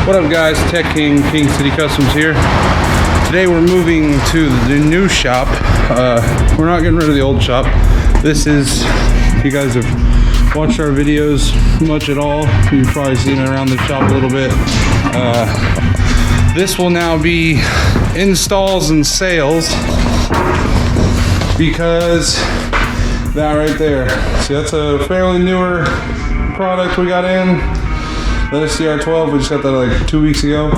What up guys, Tech King, King City Customs here. Today we're moving to the new shop. We're not getting rid of the old shop. This is, if you guys have watched our videos much at all, you've probably seen it around the shop a little bit. This will now be installs and sales, because that right there, see, that's a fairly newer product we got in. The SDR12, we just got that like 2 weeks ago.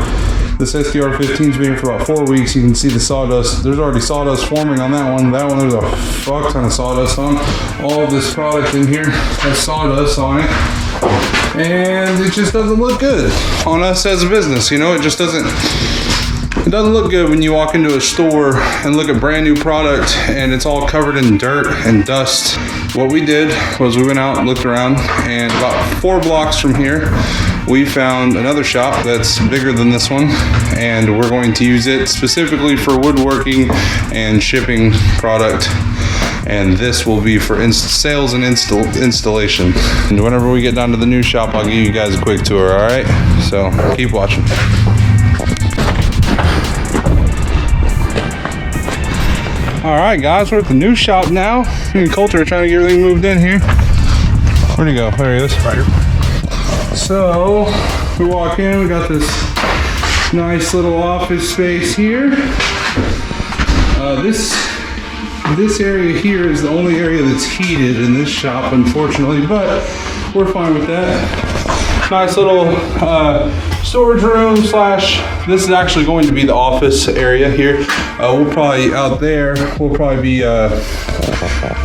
This SDR15's been here for about 4 weeks. You can see the sawdust. There's already sawdust forming on that one. That one, there's a fuck ton of sawdust on. All of this product in here has sawdust on it. And it just doesn't look good on us as a business. You know, it just doesn't look good when you walk into a store and look at brand new product and it's all covered in dirt and dust. What we did was we went out and looked around, and about 4 blocks from here, we found another shop that's bigger than this one, and we're going to use it specifically for woodworking and shipping product. And this will be for sales and installation. And whenever we get down to the new shop, I'll give you guys a quick tour, all right? So keep watching. All right, guys, we're at the new shop now. Me and Coulter are trying to get everything moved in here. Where'd he go? There he is. Right here. So we walk in, we got this nice little office space here. This area here is the only area that's heated in this shop, unfortunately, but we're fine with that. Nice little storage room slash, this is actually going to be the office area here. We'll probably, out there, we'll probably be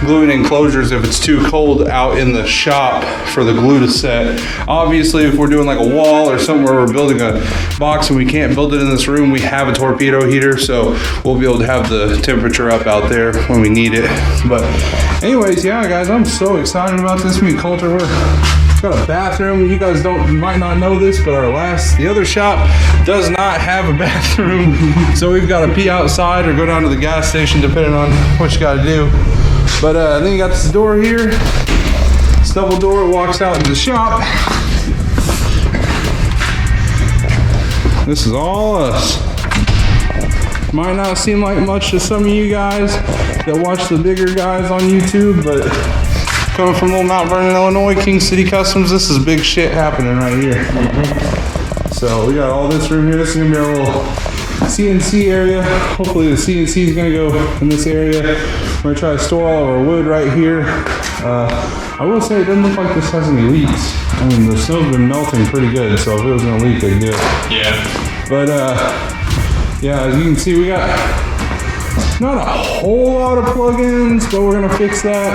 gluing enclosures if it's too cold out in the shop for the glue to set. Obviously, if we're doing like a wall or something where we're building a box and we can't build it in this room, we have a torpedo heater, so we'll be able to have the temperature up out there when we need it. But anyways, yeah guys, I'm so excited about this. Me and Coulter, we've got a bathroom. You guys might not know this, but the other shop does not have a bathroom. So we've got to pee outside or go down to the gas station, depending on what you got to do. But then you got this door here. This double door walks out into the shop. This is all us. Might not seem like much to some of you guys that watch the bigger guys on YouTube, but coming from little Mount Vernon, Illinois, King City Customs, this is big shit happening right here. So we got all this room here. This is gonna be our little CNC area. Hopefully the CNC is gonna go in this area. We're gonna try to store all of our wood right here. I will say it doesn't look like this has any leaks. I mean, the snow's been melting pretty good, so if it was gonna leak, they'd do it. Yeah. But yeah, as you can see, we got not a whole lot of plugins, but we're gonna fix that.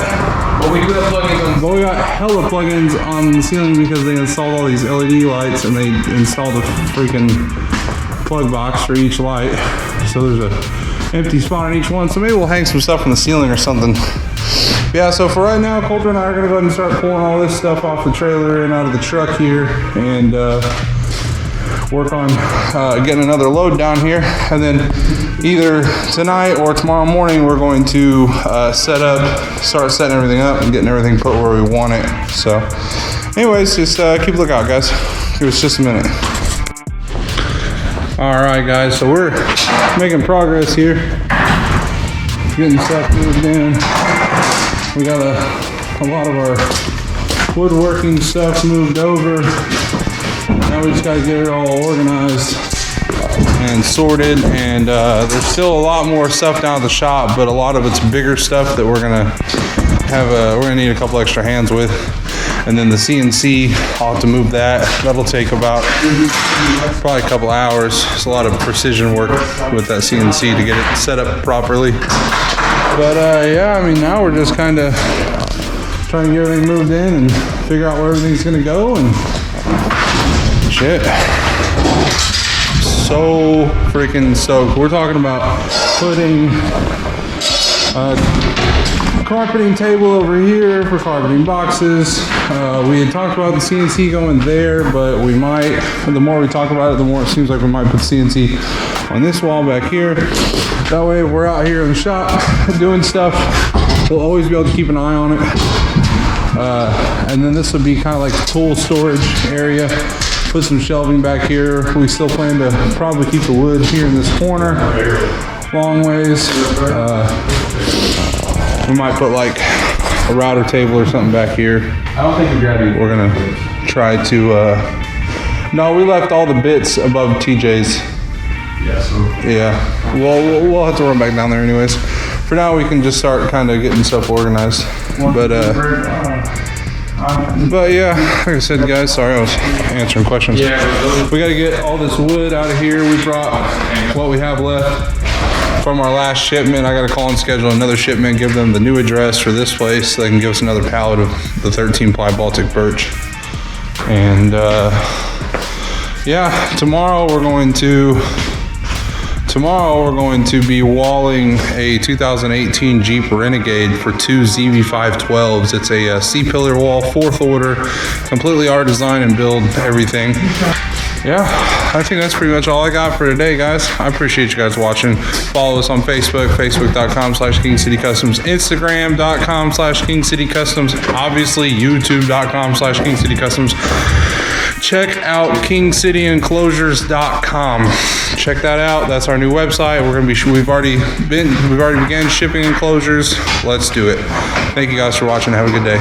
But we do have plugins. But we got hella plugins on the ceiling because they installed all these LED lights and they installed a freaking plug box for each light. So there's a empty spot on each one. So maybe we'll hang some stuff on the ceiling or something. Yeah, so for right now, Coulter and I are gonna go ahead and start pulling all this stuff off the trailer and out of the truck here, and work on getting another load down here. And then either tonight or tomorrow morning, we're going to start setting everything up and getting everything put where we want it. So anyways, just keep a lookout, guys. Give us just a minute. All right, guys, so we're making progress here. Getting stuff moved in. We got a lot of our woodworking stuff moved over. Now we just gotta get it all organized and sorted, and there's still a lot more stuff down at the shop, but a lot of it's bigger stuff that we're gonna need a couple extra hands with. And then the CNC, I'll have to move that. That'll take about probably a couple hours. It's a lot of precision work with that CNC to get it set up properly. But yeah, I mean, now we're just kind of trying to get everything moved in and figure out where everything's gonna go, and shit. So freaking stoked. We're talking about putting a carpeting table over here for carpeting boxes. We had talked about the CNC going there, but we might, the more we talk about it, the more it seems like we might put CNC on this wall back here. That way, if we're out here in the shop doing stuff, we'll always be able to keep an eye on it. And then this would be kind of like a tool storage area. Put some shelving back here. We still plan to probably keep the wood here in this corner, long ways. We might put like a router table or something back here. I don't think we grabbed it. We're gonna try to, no, we left all the bits above TJ's. Yeah, so. Yeah, we'll have to run back down there anyways. For now, we can just start kind of getting stuff organized. But yeah, like I said, guys, sorry I was answering questions. Yeah, we got to get all this wood out of here. We brought what we have left from our last shipment. I got to call and schedule another shipment, give them the new address for this place so they can give us another pallet of the 13-ply Baltic birch. And yeah, tomorrow we're going to be walling a 2018 Jeep Renegade for 2 ZV512s. It's a C-pillar wall, 4th order, completely our design and build, everything. Yeah, I think that's pretty much all I got for today, guys. I appreciate you guys watching. Follow us on Facebook, facebook.com/KingCityCustoms, Instagram.com/KingCityCustoms, obviously YouTube.com/KingCityCustoms. Check out KingCityEnclosures.com. Check that out. That's our new website. We've already began shipping enclosures. Let's do it. Thank you guys for watching. Have a good day.